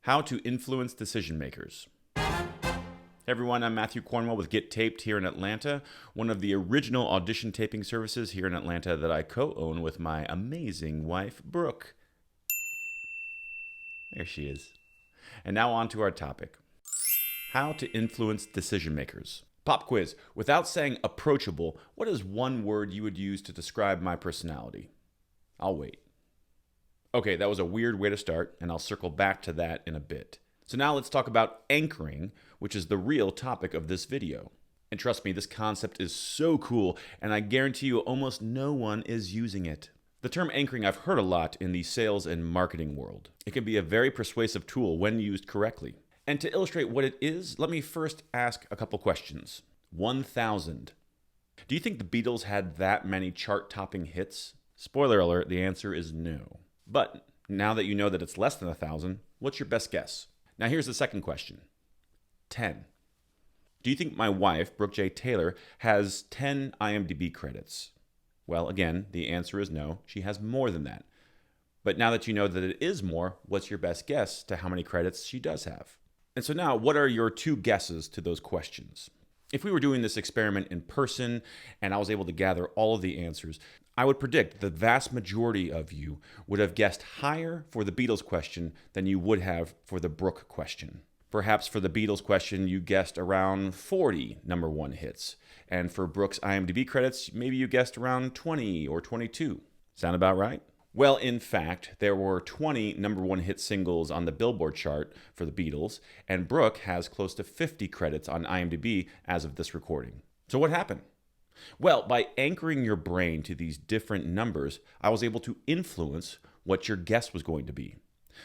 How to influence decision makers. Hey everyone, I'm Matthew Cornwell with Get Taped here in Atlanta, one of the original audition taping services here in Atlanta that I co-own with my amazing wife, Brooke. There she is. And now on to our topic. How to influence decision makers. Pop quiz. Without saying approachable, what is one word you would use to describe my personality? I'll wait. Okay, that was a weird way to start, and I'll circle back to that in a bit. So now let's talk about anchoring, which is the real topic of this video. And trust me, this concept is so cool, and I guarantee you almost no one is using it. The term anchoring I've heard a lot in the sales and marketing world. It can be a very persuasive tool when used correctly. And to illustrate what it is, let me first ask a couple questions. 1,000. Do you think the Beatles had that many chart-topping hits? Spoiler alert, the answer is no. But now that you know that it's less than 1,000, what's your best guess? Now here's the second question. 10. Do you think my wife, Brooke J. Taylor, has 10 IMDb credits? Well, again, the answer is no. She has more than that. But now that you know that it is more, what's your best guess to how many credits she does have? And so now, what are your two guesses to those questions? If we were doing this experiment in person and I was able to gather all of the answers, I would predict the vast majority of you would have guessed higher for the Beatles question than you would have for the Brooke question. Perhaps for the Beatles question, you guessed around 40 number one hits. And for Brooke's IMDb credits, maybe you guessed around 20 or 22. Sound about right? Well, in fact, there were 20 number one hit singles on the Billboard chart for the Beatles, and Brooke has close to 50 credits on IMDb as of this recording. So what happened? Well, by anchoring your brain to these different numbers, I was able to influence what your guess was going to be.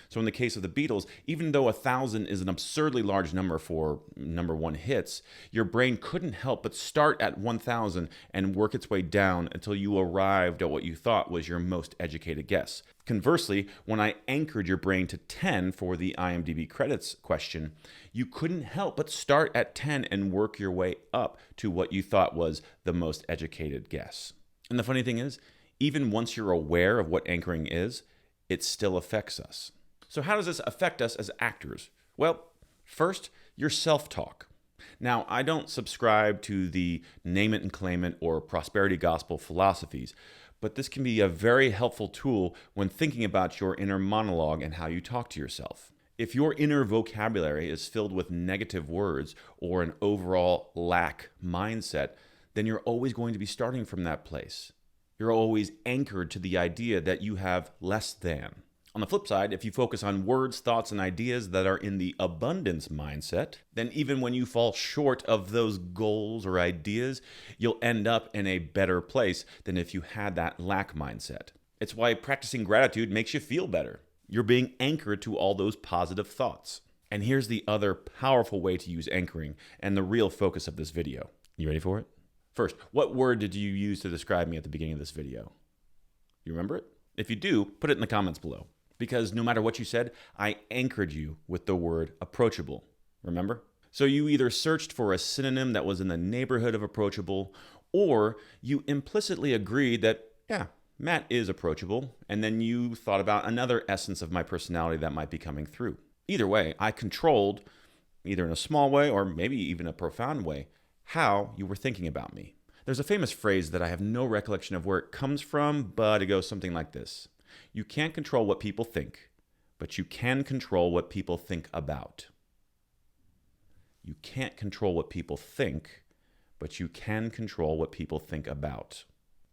So in the case of the Beatles, even though 1,000 is an absurdly large number for number one hits, your brain couldn't help but start at 1,000 and work its way down until you arrived at what you thought was your most educated guess. Conversely, when I anchored your brain to 10 for the IMDb credits question, you couldn't help but start at 10 and work your way up to what you thought was the most educated guess. And the funny thing is, even once you're aware of what anchoring is, it still affects us. So how does this affect us as actors? Well, first, your self-talk. Now, I don't subscribe to the name it and claim it or prosperity gospel philosophies, but this can be a very helpful tool when thinking about your inner monologue and how you talk to yourself. If your inner vocabulary is filled with negative words or an overall lack mindset, then you're always going to be starting from that place. You're always anchored to the idea that you have less than. On the flip side, if you focus on words, thoughts, and ideas that are in the abundance mindset, then even when you fall short of those goals or ideas, you'll end up in a better place than if you had that lack mindset. It's why practicing gratitude makes you feel better. You're being anchored to all those positive thoughts. And here's the other powerful way to use anchoring and the real focus of this video. You ready for it? First, what word did you use to describe me at the beginning of this video? You remember it? If you do, put it in the comments below. Because no matter what you said, I anchored you with the word approachable. Remember? So you either searched for a synonym that was in the neighborhood of approachable, or you implicitly agreed that, yeah, Matt is approachable, and then you thought about another essence of my personality that might be coming through. Either way, I controlled, either in a small way or maybe even a profound way, how you were thinking about me. There's a famous phrase that I have no recollection of where it comes from, but it goes something like this. You can't control what people think, but you can control what people think about. You can't control what people think, but you can control what people think about.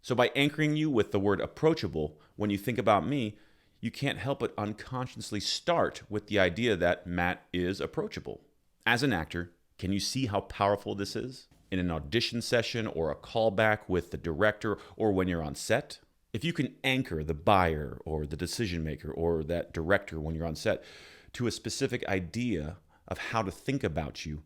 So by anchoring you with the word approachable, when you think about me, you can't help but unconsciously start with the idea that Matt is approachable. As an actor, can you see how powerful this is? In an audition session or a callback with the director or when you're on set? If you can anchor the buyer or the decision maker or that director when you're on set to a specific idea of how to think about you,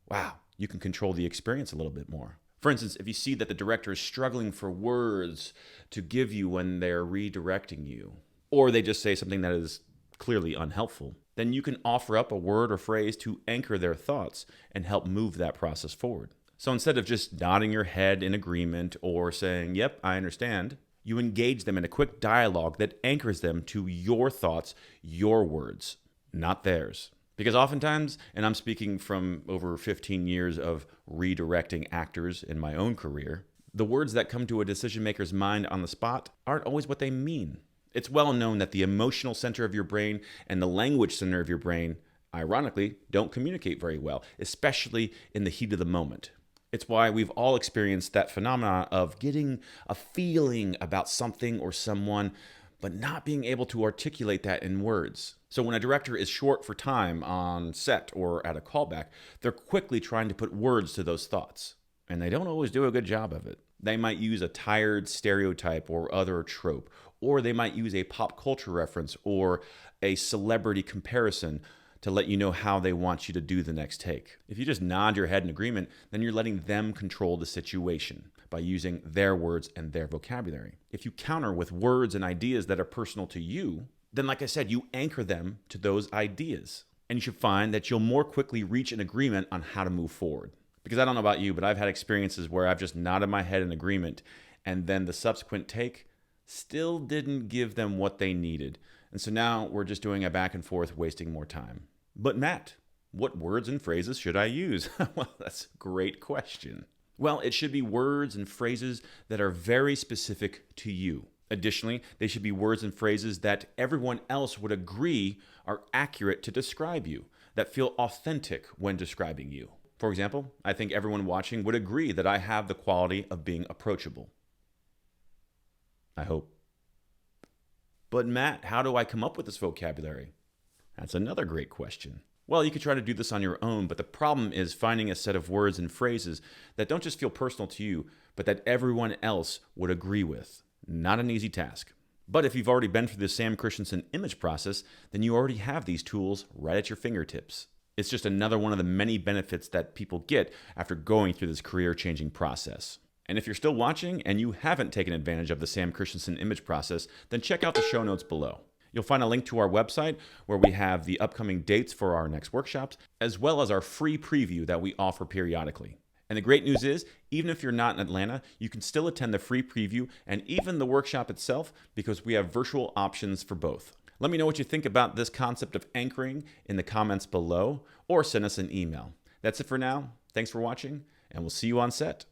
wow, you can control the experience a little bit more. For instance, if you see that the director is struggling for words to give you when they're redirecting you, or they just say something that is clearly unhelpful, then you can offer up a word or phrase to anchor their thoughts and help move that process forward. So instead of just nodding your head in agreement or saying, yep, I understand, you engage them in a quick dialogue that anchors them to your thoughts, your words. not theirs. Because oftentimes, and I'm speaking from over 15 years of redirecting actors in my own career, the words that come to a decision maker's mind on the spot aren't always what they mean. It's well known that the emotional center of your brain and the language center of your brain, ironically, don't communicate very well, especially in the heat of the moment. It's why we've all experienced that phenomenon of getting a feeling about something or someone, but not being able to articulate that in words. So when a director is short for time on set or at a callback, they're quickly trying to put words to those thoughts. And they don't always do a good job of it. They might use a tired stereotype or other trope, or they might use a pop culture reference or a celebrity comparison to let you know how they want you to do the next take. If you just nod your head in agreement, then you're letting them control the situation by using their words and their vocabulary. If you counter with words and ideas that are personal to you, then like I said, you anchor them to those ideas. And you should find that you'll more quickly reach an agreement on how to move forward. Because I don't know about you, but I've had experiences where I've just nodded my head in agreement, and then the subsequent take still didn't give them what they needed. And so now we're just doing a back and forth, wasting more time. But Matt, what words and phrases should I use? Well, that's a great question. Well, it should be words and phrases that are very specific to you. Additionally, they should be words and phrases that everyone else would agree are accurate to describe you, that feel authentic when describing you. For example, I think everyone watching would agree that I have the quality of being approachable. I hope. But Matt, how do I come up with this vocabulary? That's another great question. Well, you could try to do this on your own, but the problem is finding a set of words and phrases that don't just feel personal to you, but that everyone else would agree with. Not an easy task. But if you've already been through the Sam Christensen Image Process, then you already have these tools right at your fingertips. It's just another one of the many benefits that people get after going through this career-changing process. And if you're still watching and you haven't taken advantage of the Sam Christensen Image Process, then check out the show notes below. You'll find a link to our website where we have the upcoming dates for our next workshops, as well as our free preview that we offer periodically. And the great news is, even if you're not in Atlanta, you can still attend the free preview and even the workshop itself because we have virtual options for both. Let me know what you think about this concept of anchoring in the comments below, or send us an email. That's it for now. Thanks for watching, and we'll see you on set.